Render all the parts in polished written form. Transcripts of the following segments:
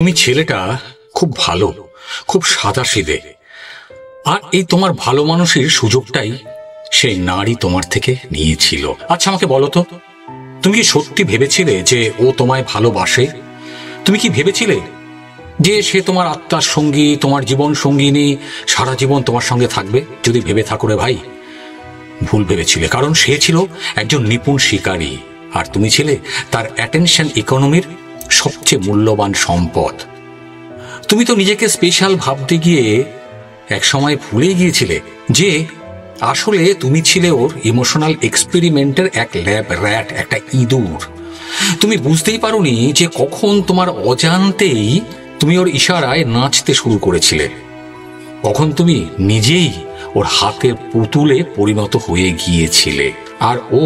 তুমি ছেলেটা খুব ভালো, খুব সাদাসিধে, আর এই তোমার ভালো মানুষের সুযোগটাই সেই নারী তোমার থেকে নিয়েছিল। আচ্ছা আমাকে বলো তো, তুমি কি সত্যি ভেবেছিলে যে ও তোমায় ভালোবাসে? তুমি কি ভেবেছিলে যে সে তোমার আত্মার সঙ্গী, তোমার জীবন সঙ্গিনী, সারা জীবন তোমার সঙ্গে থাকবে? যদি ভেবে থাকো রে ভাই, ভুল ভেবেছিলে। কারণ সে ছিল একজন নিপুণ শিকারী, আর তুমি ছিলে তার অ্যাটেনশন ইকোনমির সবচেয়ে মূল্যবান সম্পদ। তুমি তো নিজেকে স্পেশাল ভাবতে গিয়ে একসময় ভুলে গিয়েছিলে যে আসলে তুমি ছিলে ওর ইমোশনাল এক্সপেরিমেন্টের এক ল্যাব র্যাট, একটা ইঁদুর। তুমি বুঝতেই পারোনি যে কখন তোমার অজান্তেই তুমি ওর ইশারায় নাচতে শুরু করেছিলে, কখন তুমি নিজেই ওর হাতের পুতুলে পরিণত হয়ে গিয়েছিলে। আর ও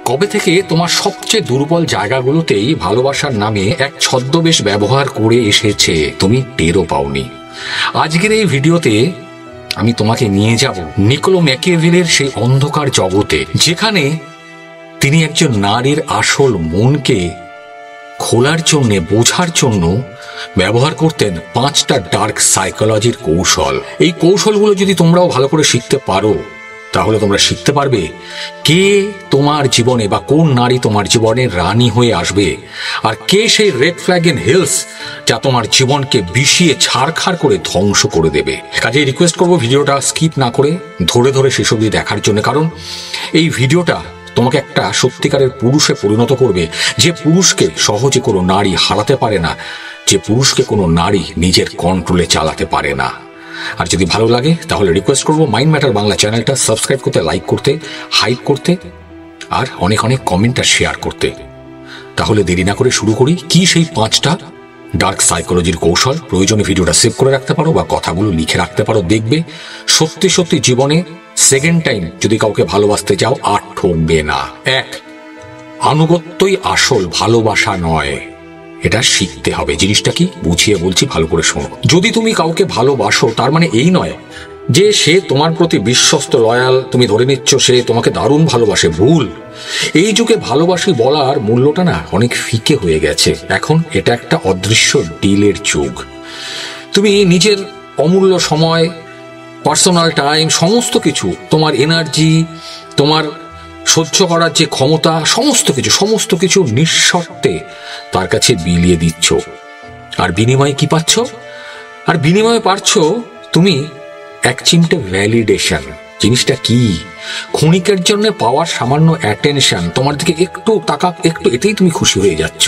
কবে থেকে তোমার সবচেয়ে দুর্বল জায়গাগুলোতেই ভালোবাসার নামে এক ছদ্মবেশ ব্যবহার করে এসেছে, তুমি টেরও পাওনি। আজকের এই ভিডিওতে আমি তোমাকে নিয়ে যাব নিকোলো ম্যাকিয়াভেলির সেই অন্ধকার জগতে, যেখানে তিনি একজন নারীর আসল মনকে খোলার জন্য, বোঝার জন্য ব্যবহার করতেন 5টা ডার্ক সাইকোলজির কৌশল। এই কৌশলগুলো যদি তোমরাও ভালো করে শিখতে পারো, তাহলে তোমরা শিখতে পারবে কে তোমার জীবনে বা কোন নারী তোমার জীবনে রানী হয়ে আসবে, আর কে সেই রেড ফ্ল্যাগ ইন হিলস যা তোমার জীবনকে বিষিয়ে ছাড়খাড় করে ধ্বংস করে দেবে। কাজে রিকোয়েস্ট করবো ভিডিওটা স্কিপ না করে ধরে ধরে শেষ অবধি দেখার জন্য, কারণ এই ভিডিওটা তোমাকে একটা সত্যিকারের পুরুষে পরিণত করবে, যে পুরুষকে সহজে কোনো নারী হারাতে পারে না, যে পুরুষকে কোনো নারী নিজের কন্ট্রোলে চালাতে পারে না। আর যদি ভালো লাগে তাহলে রিকোয়েস্ট করবো মাইন্ড ম্যাটার বাংলা চ্যানেলটা সাবস্ক্রাইব করতে, লাইক করতে, হাইপ করতে, আর অনেক অনেক কমেন্ট আর শেয়ার করতে। তাহলে দেরি না করে শুরু করি। কি সেই 5টা ডার্ক সাইকোলজির কৌশল? প্রয়োজনে ভিডিওটা সেভ করে রাখতে পারো বা কথাগুলো লিখে রাখতে পারো। দেখবে সত্যি সত্যি জীবনে সেকেন্ড টাইম যদি কাউকে ভালোবাসতে যাও আর ঠকবে না। 1, আনুগত্যই আসল ভালোবাসা নয়। এটা শিখতে হবে। জিনিসটা কি বুঝিয়ে বলছি, ভালো করে শোনো। যদি তুমি কাউকে ভালোবাসো, তার মানে এই নয় যে সে তোমার প্রতি বিশ্বস্ত, লয়াল, তুমি ধরে নিচ্ছ সে তোমাকে দারুণ ভালোবাসে। ভুল। এই যুগে ভালোবাসি বলার মূল্যটা না অনেক ফিকে হয়ে গেছে। এখন এটা একটা অদৃশ্য ডিলের যুগ। তুমি নিজের অমূল্য সময়, পার্সোনাল টাইম, সমস্ত কিছু, তোমার এনার্জি, তোমার সহ্য করার যে ক্ষমতা, সমস্ত কিছু নিঃশর্তে তার কাছে বিলিয়ে দিচ্ছ। আর বিনিময়ে কি পাচ্ছ? আর বিনিময়ে পাচ্ছ তুমি এক চিমটে ভ্যালিডেশন। জিনিসটা কি? ক্ষণিকের জন্য পাওয়ার সামান্য অ্যাটেনশন, তোমার দিকে একটু তাকা, একটু, এতেই তুমি খুশি হয়ে যাচ্ছ।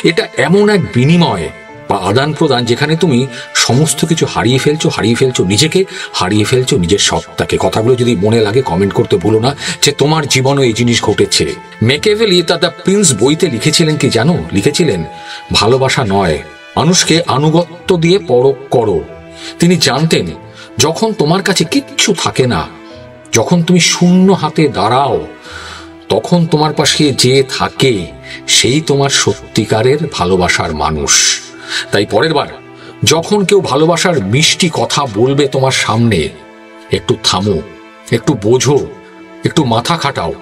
এটা এমন এক বিনিময় বা আদান প্রদান যেখানে তুমি সমস্ত কিছু হারিয়ে ফেলছো নিজেকে, হারিয়ে ফেলছো নিজের সত্তাকে। কথাগুলো যদি মনে লাগে কমেন্ট করতে ভুলো না যে তোমার জীবনে এই জিনিস ঘটেছে। ম্যাকিয়াভেলি তার দ্য প্রিন্স বইতে লিখেছিলেন কি জানো? লিখেছিলেন, ভালোবাসা নয়, মানুষকে আনুগত্য দিয়ে পরখ করো। তিনি জানতেন যখন তোমার কাছে কিচ্ছু থাকে না, যখন তুমি শূন্য হাতে দাঁড়াও, তখন তোমার পাশে যে থাকে সেই তোমার সত্যিকারের ভালোবাসার মানুষ। তাই পরের বার যখন কেউ ভালোবাসার মিষ্টি কথা বলবে তোমার সামনে, একটু থামো, একটু বোঝো, একটু মাথা খাটাও,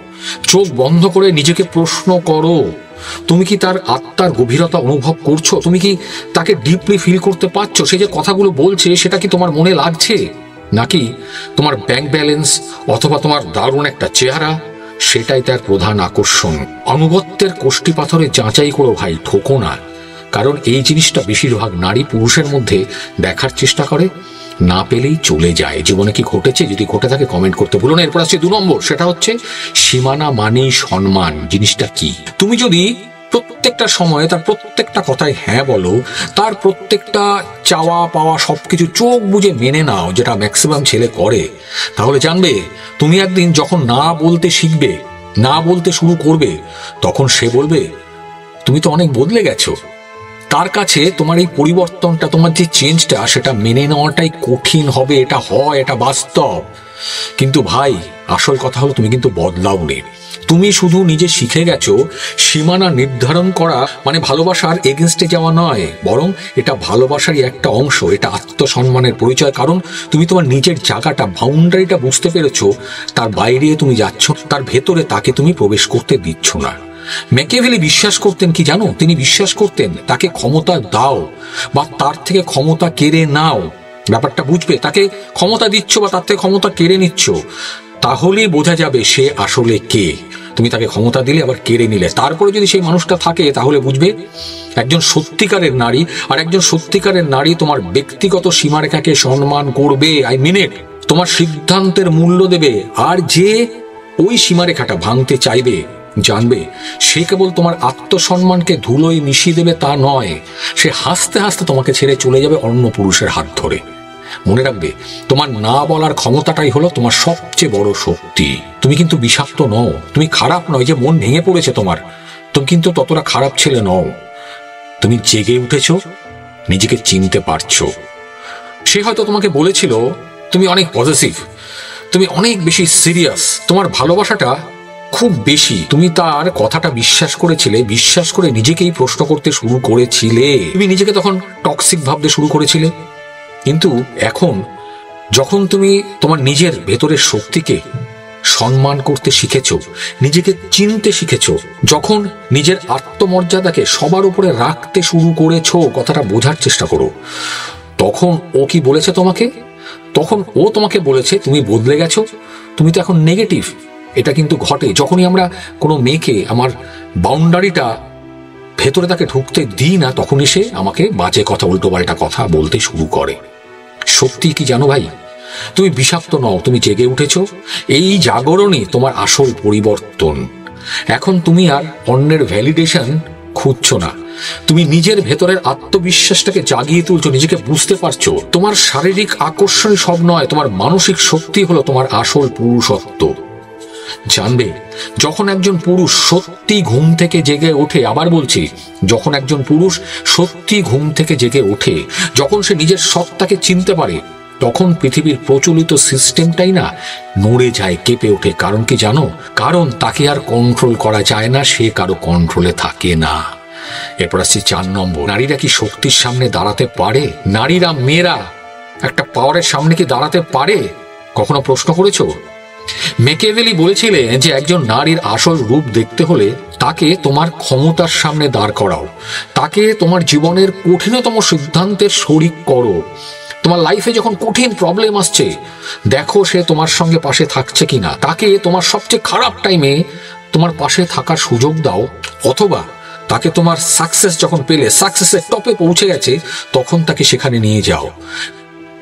চোখ বন্ধ করে নিজেকে প্রশ্ন করো, তুমি কি তার আত্মার গভীরতা অনুভব করছো? তুমি কি তাকে ডিপলি ফিল করতে পারছো? সে যে কথাগুলো বলছে সেটা কি তোমার মনে লাগছে, নাকি তোমার ব্যাংক ব্যালেন্স অথবা তোমার দারুণ একটা চেহারা সেটাই তার প্রধান আকর্ষণ? আনুগত্যের কোষ্ঠী পাথরে যাচাই করো ভাই, ঠোকো না। কারণ এই জিনিসটা বেশিরভাগ নারী পুরুষের মধ্যে দেখার চেষ্টা করে, না পেলেই চলে যায়। জীবনে কি ঘটেছে? যদি ঘটে থাকে কমেন্ট করতে ভুলো না। এরপর আসছে 2 নম্বর, সেটা হচ্ছে সীমানা মানেই সম্মান। জিনিসটা কি? তুমি যদি প্রত্যেকটা সময়ে তার প্রত্যেকটা কথায় হ্যাঁ বলো, তার প্রত্যেকটা চাওয়া পাওয়া সবকিছু চোখ বুজে মেনে নাও, যেটা ম্যাক্সিমাম ছেলে করে, তাহলে জানবে তুমি একদিন যখন না বলতে শিখবে, না বলতে শুরু করবে, তখন সে বলবে তুমি তো অনেক বদলে গেছো। তার কাছে তোমার এই পরিবর্তনটা, তোমার যে চেঞ্জটা, সেটা মেনে নেওয়াটাই কঠিন হবে। এটা হয়, এটা বাস্তব। কিন্তু ভাই, আসল কথা হলো তুমি কিন্তু বদলাওনি। তুমি শুধু নিজে শিখে গেছো সীমানা নির্ধারণ করা মানে ভালোবাসার এগেনস্টে যাওয়া নয়, বরং এটা ভালোবাসারই একটা অংশ। এটা আত্মসম্মানের পরিচয়। কারণ তুমি তোমার নিজের জায়গাটা, বাউন্ডারিটা বুঝতে পেরেছো। তার বাইরে তুমি যাচ্ছ, তার ভেতরে তাকে তুমি প্রবেশ করতে দিচ্ছ না। ম্যাকিয়াভেলি বিশ্বাস করতেন কি জানো? তিনি বিশ্বাস করতেন তাকে ক্ষমতা দাও বা তার থেকে ক্ষমতা কেড়ে নাও, ব্যাপারটা বুঝবে। তাকে ক্ষমতা দিচ্ছ বা তার থেকে ক্ষমতা কেড়ে নিচ্ছ, তাহলেই বোঝা যাবে সে আসলে কে। তুমি তাকে ক্ষমতা দিলে আবার কেড়ে নিলে, তারপরে যদি সেই মানুষটা থাকে তাহলে বুঝবে একজন সত্যিকারের নারী। আর একজন সত্যিকারের নারী তোমার ব্যক্তিগত সীমারেখাকে সম্মান করবে, আই মিন ইট, তোমার সিদ্ধান্তের মূল্য দেবে। আর যে ওই সীমারেখাটা ভাঙতে চাইবে, জানবে সে কেবল তোমার আত্মসম্মানকে ধুলোয় মিশিয়ে দেবে তা নয়, সে হাসতে হাসতে তোমাকে ছেড়ে চলে যাবে অন্য পুরুষের হাত ধরে। মনে রাখবে, তোমার না বলার ক্ষমতাটাই হলো তোমার সবচেয়ে বড় শক্তি। তুমি কিন্তু বিষাক্ত নও, তুমি খারাপ নয় যে মন ভেঙে পড়েছে তোমার, তুমি কিন্তু ততটা খারাপ ছেলে নও। তুমি জেগে উঠেছো, নিজেকে চিনতে পারছো। সে হয়তো তোমাকে বলেছিল তুমি অনেক পজিটিভ, তুমি অনেক বেশি সিরিয়াস, তোমার ভালোবাসাটা খুব বেশি। তুমি তার কথাটা বিশ্বাস করেছিলে, বিশ্বাস করে নিজেকেই প্রশ্ন করতে শুরু করেছিলে। তুমি নিজেকে তখন টক্সিক ভাবতে শুরু করেছিলে। কিন্তু এখন যখন তুমি তোমার নিজের ভেতরের শক্তিকে সম্মান করতে শিখেছ, নিজেকে চিনতে শিখেছ, যখন নিজের আত্মমর্যাদাকে সবার উপরে রাখতে শুরু করেছ, কথাটা বোঝার চেষ্টা করো। তখন ও কি বলেছে তোমাকে? তখন ও তোমাকে বলেছে তুমি বদলে গেছো, তুমি তো এখন নেগেটিভ। এটা কিন্তু ঘটে যখনই আমরা কোনো মেয়েকে আমার বাউন্ডারিটা ভেতরে তাকে ঢুকতে দিই না, তখনই সে আমাকে বাজে কথা, উল্টো পাল্টা কথা বলতে শুরু করে। সত্যি কি জানো ভাই, তুমি বিষাক্ত নও, তুমি জেগে উঠেছো। এই জাগরণই তোমার আসল পরিবর্তন। এখন তুমি আর অন্যের ভ্যালিডেশন খুঁজছো না, তুমি নিজের ভেতরের আত্মবিশ্বাসটাকে জাগিয়ে তুলছো, নিজেকে বুঝতে পারছো। তোমার শারীরিক আকর্ষণ সব নয়, তোমার মানসিক শক্তি হলো তোমার আসল পুরুষত্ব। জানবে, যখন একজন পুরুষ সত্যি ঘুম থেকে জেগে ওঠে, আবার বলছি, যখন একজন পুরুষ সত্যি ঘুম থেকে জেগে ওঠে, যখন সে নিজের সত্তাকে চিনতে পারে, তখন পৃথিবীর প্রচলিত সিস্টেমটাই না নড়ে যায়, কেঁপে ওঠে। কারণ কি জানো? কারণ তাকে আর কন্ট্রোল করা যায় না, সে কারো কন্ট্রোলে থাকে না। এরপর আসছি 4 নম্বর। নারীরা কি শক্তির সামনে দাঁড়াতে পারে? নারীরা, মেয়েরা একটা পাওয়ারের সামনে কি দাঁড়াতে পারে? কখনো প্রশ্ন করেছো? ম্যাকিয়াভেলি বলেছিলেন যে একজন নারীর আসল রূপ দেখতে হলে তাকে তোমার ক্ষমতার সামনে দাঁড় করাও, তাকে তোমার জীবনের কঠিনতম সিদ্ধান্তের শরিক করো। তোমার লাইফে যখন কঠিন প্রবলেম আসছে, দেখো সে তোমার সঙ্গে পাশে থাকছে কিনা। তাকে তোমার সবচেয়ে খারাপ টাইমে তোমার পাশে থাকার সুযোগ দাও, অথবা তাকে তোমার সাকসেস যখন পেলে, সাকসেসের টপে পৌঁছে গেছে, তখন তাকে সেখানে নিয়ে যাও।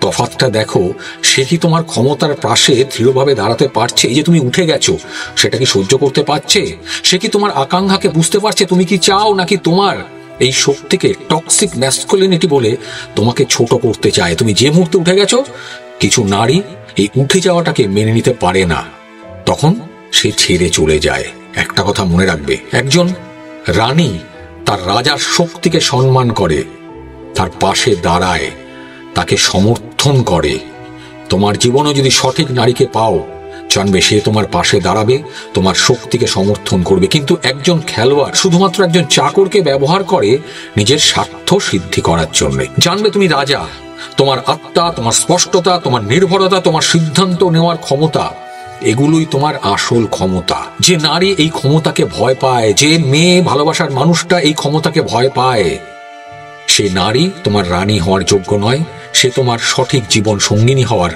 তফাৎটা দেখো, সে কি তোমার ক্ষমতার পাশে দৃঢ়ভাবে দাঁড়াতে পারছে? এই যে তুমি উঠে গেছো, সেটা কি সহ্য করতে পারছে? সে কি তোমার আকাঙ্ক্ষাকে বুঝতে পারছে তুমি কি চাও, নাকি তোমার এই শক্তিকে টক্সিক ম্যাসকুলিনিটি বলে তোমাকে ছোট করতে চায়? তুমি যে মুহূর্তে উঠে গেছো, কিছু নারী এই উঠে যাওয়াটাকে মেনে নিতে পারে না, তখন সে ছেড়ে চলে যায়। একটা কথা মনে রাখবে, একজন রানী তার রাজার শক্তিকে সম্মান করে, তার পাশে দাঁড়ায়, তাকে সমর্থন করে। তোমার জীবনে যদি সঠিক নারীকে পাও, জানবে সে তোমার পাশে দাঁড়াবে, তোমার শক্তিকে সমর্থন করবে। কিন্তু একজন খেলোয়াড় শুধুমাত্র একজন চাকরকে ব্যবহার করে নিজের স্বার্থ সিদ্ধি করার জন্য। জানবে তুমি রাজা, তোমার আত্মা, তোমার স্পষ্টতা, তোমার নির্ভরতা, তোমার সিদ্ধান্ত নেওয়ার ক্ষমতা, এগুলোই তোমার আসল ক্ষমতা। যে নারী এই ক্ষমতাকে ভয় পায়, যে মেয়ে ভালোবাসার মানুষটা এই ক্ষমতাকে ভয় পায়, সে নারী তোমার রানী হওয়ার যোগ্য নয়, সে তোমার সঠিক জীবন সঙ্গিনী হওয়ার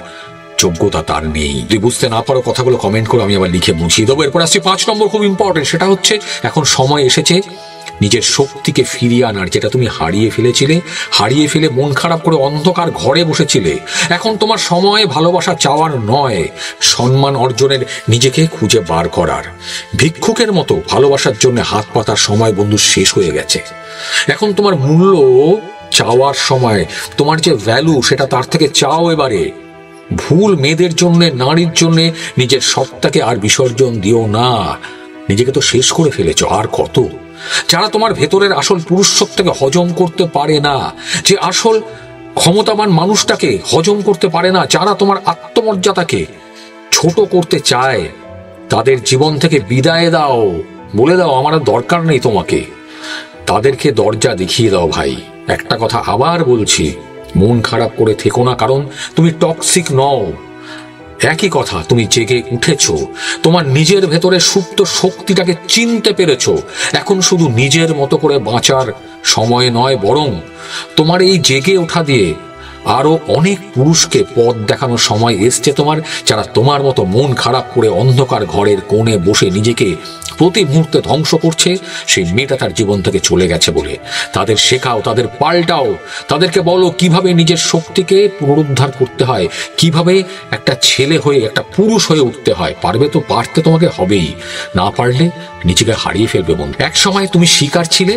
যোগ্যতা তার নেই। যদি বুঝতে না পারো কথাগুলো কমেন্ট করো, আমি আবার লিখে বুঝিয়ে দেবো। এরপর আসছি 5 নম্বর, খুব ইম্পর্টেন্ট। সেটা হচ্ছে এখন সময় এসেছে নিজের শক্তিকে ফিরিয়ে আনার। যেটা তুমি হারিয়ে ফেলেছিলে, হারিয়ে ফেলে মন খারাপ করে অন্ধকার ঘরে বসেছিলে, এখন তোমার সময় ভালোবাসা চাওয়ার নয়, সম্মান অর্জনের, নিজেকে খুঁজে বার করার। ভিক্ষুকের মতো ভালোবাসার জন্য হাত পাতার সময় বন্ধু শেষ হয়ে গেছে। এখন তোমার মূল্য চাওয়ার সময়, তোমার যে ভ্যালু সেটা তার থেকে চাও এবারে। ভুল মেয়েদের জন্য, নারীর জন্য নিজের সত্তাকে আর বিসর্জন দিও না। নিজেকে তো শেষ করে ফেলেছ, আর কত? যারা তোমার ভেতরের আসল পুরুষত্বকে হজম করতে পারে না, যে আসল ক্ষমতাবান মানুষটাকে হজম করতে পারে না, যারা তোমার আত্মমর্যাদাকে ছোট করতে চায়, তাদের জীবন থেকে বিদায় দাও, বলে দাও আমার আর দরকার নেই তোমাকে। তাদেরকে দরজা দেখিয়ে দাও ভাই। একটা কথা আবার বলছি, মন খারাপ করে থেকো না, কারণ তুমি টক্সিক নও। একই কথা, তুমি জেগে উঠেছো, তোমার নিজের ভেতরে সুপ্ত শক্তিটাকে চিনতে পেরেছো। এখন শুধু নিজের মতো করে বাঁচার সময় নয়, বরং তোমার এই জেগে ওঠা দিয়ে আরো অনেক পুরুষকে পথ দেখানোর সময় এসছে তোমার, যারা তোমার মতো মন খারাপ করে অন্ধকার ঘরের কোণে বসে নিজেকে প্রতি মুহূর্তে ধ্বংস করছে। সেই মেয়েটা তার জীবন থেকে চলে গেছে বলে তাদের শেখাও, তাদের পাল্টাও, তাদেরকে বলো কিভাবে নিজের শক্তিকে পুনরুদ্ধার করতে হয়, কিভাবে একটা ছেলে হয়ে একটা পুরুষ হয়ে উঠতে হয়। পারবে তো, পারতে তোমাকে হবেই, না পারলে নিজেকে হারিয়ে ফেলবে বন্ধু। এক সময় তুমি শিকার ছিলে,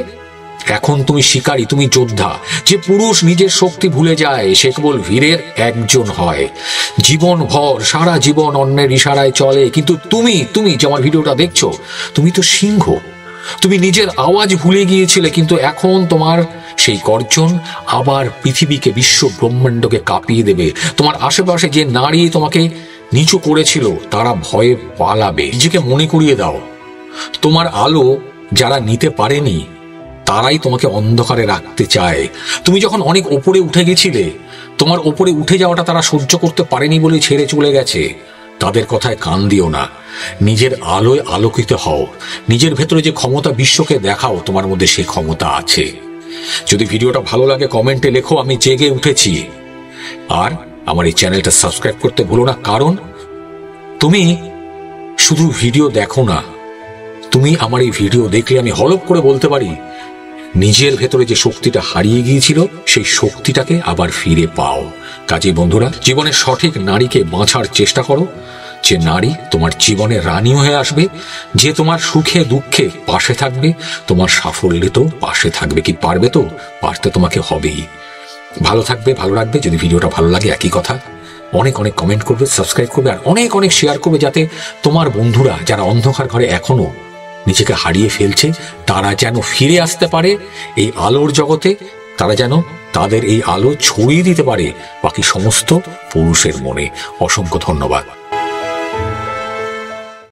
এখন তুমি শিকারী, তুমি যোদ্ধা। যে পুরুষ নিজের শক্তি ভুলে যায় সে কেবল বীরের একজন হয়। জীবন ভর সারা জীবন অন্যের ইশারায় চলে, কিন্তু তুমি যে আমার ভিডিওটা দেখছো, তুমি তো সিংহ। তুমি নিজের আওয়াজ ভুলে গিয়েছিলে, কিন্তু এখন তোমার সেই গর্জন আবার পৃথিবীকে, বিশ্ব ব্রহ্মাণ্ডকে কাঁপিয়ে দেবে। তোমার আশেপাশে যে নারী তোমাকে নিচু করেছিল তারা ভয়ে পালাবে। নিজেকে মনে করিয়ে দাও, তোমার আলো যারা নিতে পারেনি তারাই তোমাকে অন্ধকারে রাখতে চায়। তুমি যখন অনেক ওপরে উঠে গেছিলে, তোমার ওপরে উঠে যাওয়াটা তারা সহ্য করতে পারেনি বলে ছেড়ে চলে গেছে। তাদের কথায় কান দিও না, নিজের আলোয় আলোকিত হও। নিজের ভেতরে যে ক্ষমতা বিশ্বকে দেখাও, তোমার মধ্যে সেই ক্ষমতা আছে। যদি ভিডিওটা ভালো লাগে কমেন্টে লেখো আমি জেগে উঠেছি। আর আমার এই চ্যানেলটা সাবস্ক্রাইব করতে ভুলো না, কারণ তুমি শুধু ভিডিও দেখো না, তুমি আমার এই ভিডিও দেখলে আমি হলপ করে বলতে পারি নিজের ভেতরে যে শক্তিটা হারিয়ে গিয়েছিল সেই শক্তিটাকে আবার ফিরে পাও। কাজেই বন্ধুরা, জীবনের সঠিক নারীকে বাঁচার চেষ্টা করো, যে নারী তোমার জীবনে রানী হয়ে আসবে, যে তোমার সুখে দুঃখে পাশে থাকবে, তোমার সাফল্যে তো পাশে থাকবে। কি পারবে তো? পারতে তোমাকে হবেই। ভালো থাকবে, ভালো রাখবে। যদি ভিডিওটা ভালো লাগে একই কথা, অনেক অনেক কমেন্ট করবে, সাবস্ক্রাইব করবে, আর অনেক অনেক শেয়ার করবে, যাতে তোমার বন্ধুরা যারা অন্ধকার ঘরে এখনো নিজেকে হারিয়ে ফেলছে তারা যেন ফিরে আসতে পারে এই আলোর জগতে। তারা যেন তাদের এই আলো ছড়িয়ে দিতে পারে বাকি সমস্ত পুরুষের মনে। অসংখ্য ধন্যবাদ।